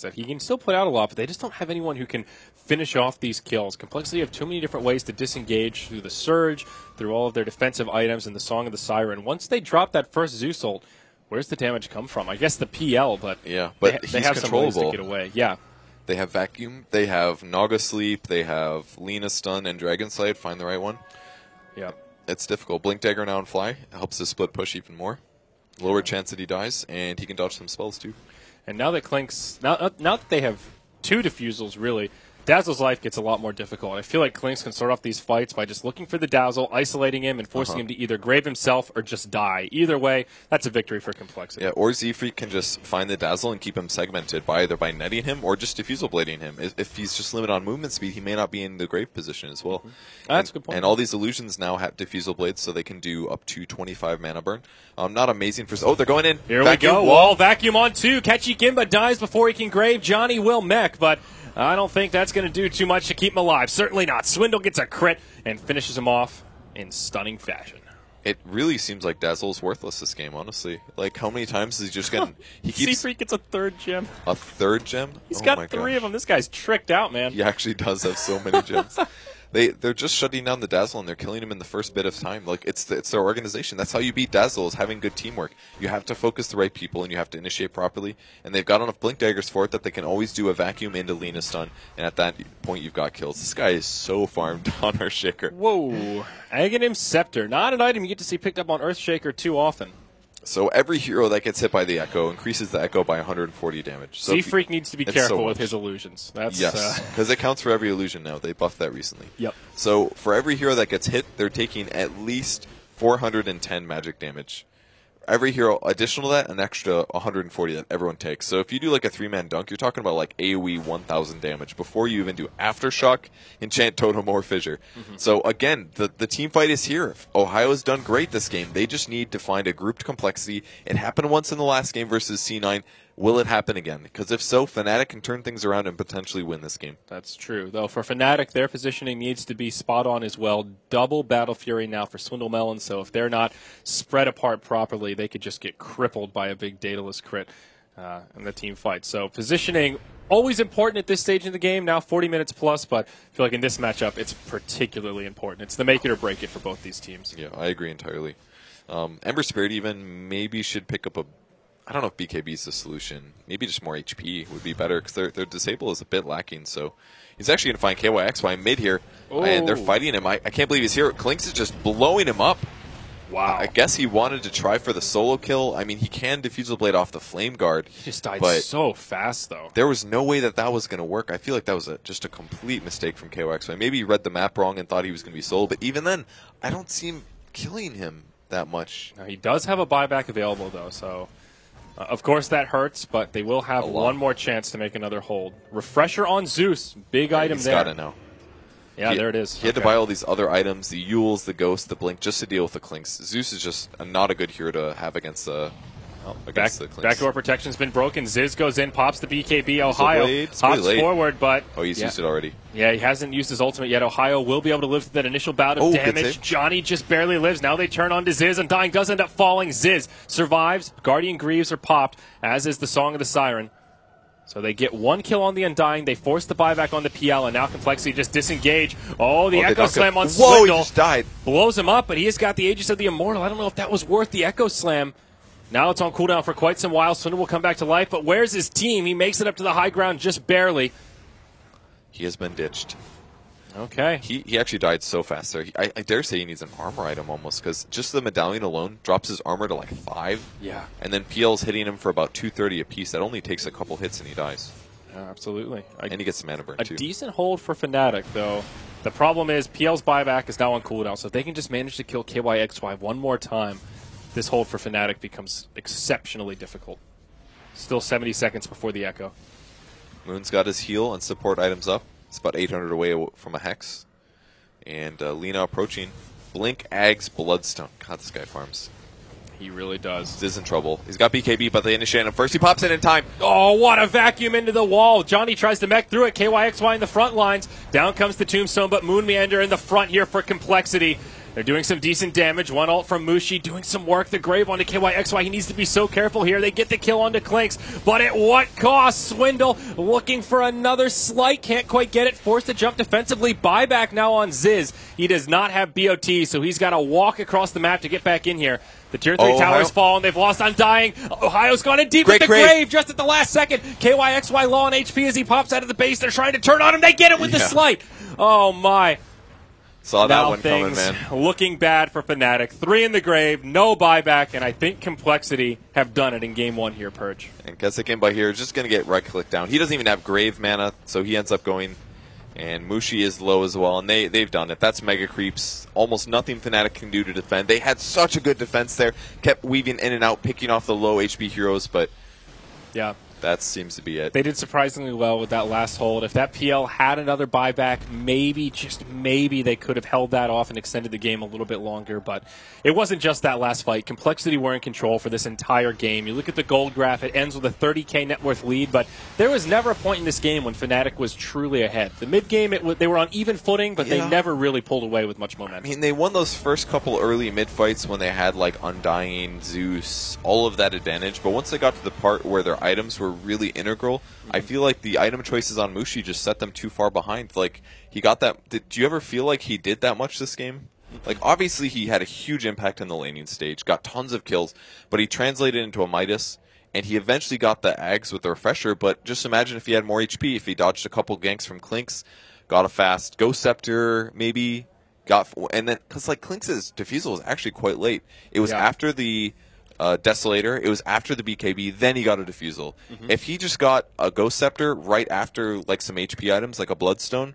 that he can still put out a lot, but they just don't have anyone who can finish off these kills. Complexity have too many different ways to disengage through the Surge, through all of their defensive items, and the Song of the Siren. Once they drop that first Zeus ult, where's the damage come from? I guess the PL, but yeah, but they have some ways to get away. Yeah. They have Vacuum, they have Naga Sleep, they have Lina Stun and Dragon Slide. Find the right one. Yeah. It's difficult. Blink Dagger now and Fly helps his split push even more. Lower chance that he dies, and he can dodge some spells too. And now that Klink's now that they have two defusals, really, Dazzle's life gets a lot more difficult. I feel like Klinks can start off these fights by just looking for the Dazzle, isolating him, and forcing him to either grave himself or just die. Either way, that's a victory for Complexity. Yeah, or Zfreak can just find the Dazzle and keep him segmented by either by netting him or just defusal blading him. If he's just limited on movement speed, he may not be in the grave position as well. That's a good point. And all these illusions now have defusal blades, so they can do up to 25 mana burn. Not amazing for... Oh, they're going in. Here we go. Wall vacuum on two. Catchy Kimba dies before he can grave. Johnny will mech, but I don't think that's going to do too much to keep him alive. Certainly not. Swindle gets a crit and finishes him off in stunning fashion. It really seems like Dazzle's worthless this game, honestly. Like, how many times is he just getting... Zfreak gets a third gem. A third gem? He's got three of them. This guy's tricked out, man. He actually does have so many gems. They're just shutting down the Dazzle, and they're killing him in the first bit of time. Like, it's their organization. That's how you beat Dazzle, is having good teamwork. You have to focus the right people, and you have to initiate properly. And they've got enough Blink Daggers for it that they can always do a vacuum into Lina Stun, and at that point you've got kills. This guy is so farmed on Earthshaker. Whoa. Aghanim Scepter. Not an item you get to see picked up on Earthshaker too often. So every hero that gets hit by the Echo increases the Echo by 140 damage. So Zfreak needs to be careful with his illusions. That's, yes, because it counts for every illusion now. They buffed that recently. Yep. So for every hero that gets hit, they're taking at least 410 magic damage. Every hero additional to that, an extra 140 that everyone takes. So if you do like a 3-man dunk, you're talking about like AoE 1000 damage before you even do Aftershock, Enchant Totem, or Fissure. So again, the team fight is here. Ohio's done great this game. They just need to find a grouped Complexity. It happened once in the last game versus C9. Will it happen again? Because if so, Fnatic can turn things around and potentially win this game. That's true. Though for Fnatic, their positioning needs to be spot on as well. Double Battle Fury now for Swindle Melon, so if they're not spread apart properly, they could just get crippled by a big Daedalus crit in the team fight. So positioning, always important at this stage in the game, now 40 minutes plus, but I feel like in this matchup, it's particularly important. It's the make it or break it for both these teams. Yeah, I agree entirely. Ember Spirit even maybe should pick up a... I don't know if BKB is the solution. Maybe just more HP would be better because their disable is a bit lacking. So he's actually going to find KYXY mid here, and they're fighting him. I can't believe he's here. Klinks is just blowing him up. Wow. I guess he wanted to try for the solo kill. I mean, he can Diffusal Blade off the Flame Guard. He just died so fast, though. There was no way that was going to work. I feel like that was just a complete mistake from KYXY. Maybe he read the map wrong and thought he was going to be solo, but even then, I don't see him killing him that much. Now, he does have a buyback available, though, so... of course, that hurts, but they will have one more chance to make another hold. Refresher on Zeus. Big item there. He's got it now. Yeah, there it is. He had to buy all these other items, the Yules, the Ghost, the Blink, just to deal with the Klinks. Zeus is just not a good hero to have against the Klinks. Backdoor protection's been broken. Ziz goes in, pops the BKB. Ohio hops forward, but... Oh, he's used it already. Yeah, he hasn't used his ultimate yet. Ohio will be able to live through that initial bout of damage. Johnny just barely lives. Now they turn on to Ziz. Undying does end up falling. Ziz survives. Guardian Greaves are popped, as is the Song of the Siren. So they get one kill on the Undying. They force the buyback on the PL, and now Complexity just disengage. Oh, the Echo Slam on Swindle. Whoa, he just died. Blows him up, but he has got the Aegis of the Immortal. I don't know if that was worth the Echo Slam. Now it's on cooldown for quite some while. Swindle will come back to life, but where's his team? He makes it up to the high ground just barely. He has been ditched. Okay. He actually died so fast there. I dare say he needs an armor item almost, because just the medallion alone drops his armor to like 5. Yeah. And then PL's hitting him for about 230 apiece. That only takes a couple hits and he dies. Absolutely. And he gets some mana burn too. A decent hold for Fnatic, though. The problem is PL's buyback is now on cooldown, so if they can just manage to kill KYXY one more time, this hold for Fnatic becomes exceptionally difficult. Still 70 seconds before the Echo. Moon's got his heal and support items up. It's about 800 away from a Hex. And Lina approaching. Blink, Ags, Bloodstone. God, this guy farms. He really does. Ziz in trouble. He's got BKB, but they initiate him first. He pops in time. Oh, what a vacuum into the wall. Johnny tries to mech through it. KYXY in the front lines. Down comes the Tombstone, but Moon Meander in the front here for Complexity. They're doing some decent damage. One ult from Mushi doing some work. The Grave onto KYXY. He needs to be so careful here. They get the kill onto Clinks, but at what cost? Swindle looking for another slight. Can't quite get it. Forced to jump defensively. Buyback now on Ziz. He does not have BOT, so he's got to walk across the map to get back in here. The tier 3 towers fall, and they've lost Undying. Ohio's gone in deep with the Grave just at the last second. KYXY low on HP as he pops out of the base. They're trying to turn on him. They get it with the slight. Oh, my. Saw that now one coming, man. Looking bad for Fnatic. 3 in the Grave, no buyback, and I think Complexity have done it in game 1 here, Purge. And Keswick by here is just going to get right-click down. He doesn't even have Grave mana, so he ends up going. And Mushi is low as well, and they've done it. That's Mega Creeps. Almost nothing Fnatic can do to defend. They had such a good defense there. Kept weaving in and out, picking off the low HP heroes, but yeah, that seems to be it. They did surprisingly well with that last hold. If that PL had another buyback, maybe, just maybe, they could have held that off and extended the game a little bit longer. But it wasn't just that last fight. Complexity were in control for this entire game. You look at the gold graph, it ends with a 30k net worth lead, but there was never a point in this game when Fnatic was truly ahead. The mid-game, they were on even footing, but they never really pulled away with much momentum. I mean, they won those first couple early mid-fights when they had, like, Undying, Zeus, all of that advantage. But once they got to the part where their items were really integral, I feel like the item choices on Mushi just set them too far behind. Like, he got that. Did you ever feel like he did that much this game? Like, obviously he had a huge impact in the laning stage, got tons of kills, but he translated into a Midas, and he eventually got the Ags with the refresher. But just imagine if he had more HP, if he dodged a couple ganks from Clinks, got a fast Ghost Scepter, maybe and then because like Clinks' defusal was actually quite late. It was after the Desolator, it was after the BKB, then he got a defusal. If he just got a Ghost Scepter right after like some HP items, like a Bloodstone,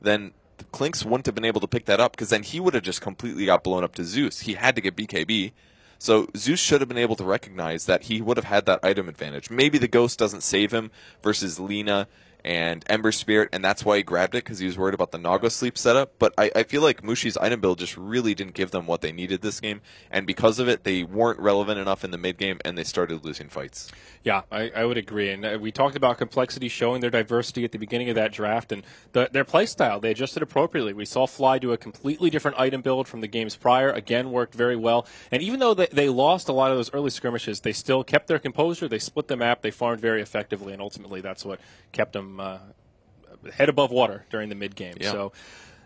then Clinks wouldn't have been able to pick that up, because then he would have just completely got blown up to Zeus. He had to get BKB. So Zeus should have been able to recognize that he would have had that item advantage. Maybe the Ghost doesn't save him versus Lina and Ember Spirit, and that's why he grabbed it, because he was worried about the Naga sleep setup. But I feel like Mushi's item build just really didn't give them what they needed this game, and because of it, they weren't relevant enough in the mid-game, and they started losing fights. Yeah, I would agree. And we talked about Complexity showing their diversity at the beginning of that draft, and their playstyle, they adjusted appropriately. We saw Fly do a completely different item build from the games prior, again, worked very well. And even though they lost a lot of those early skirmishes, they still kept their composure, they split the map, they farmed very effectively, and ultimately that's what kept them head above water during the mid-game. Yeah. So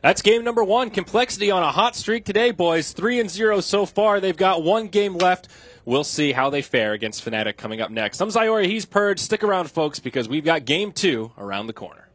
that's game number 1. Complexity on a hot streak today, boys. 3-0 so far. They've got 1 game left. We'll see how they fare against Fnatic coming up next. I'm Zyori. He's Purge. Stick around, folks, because we've got game 2 around the corner.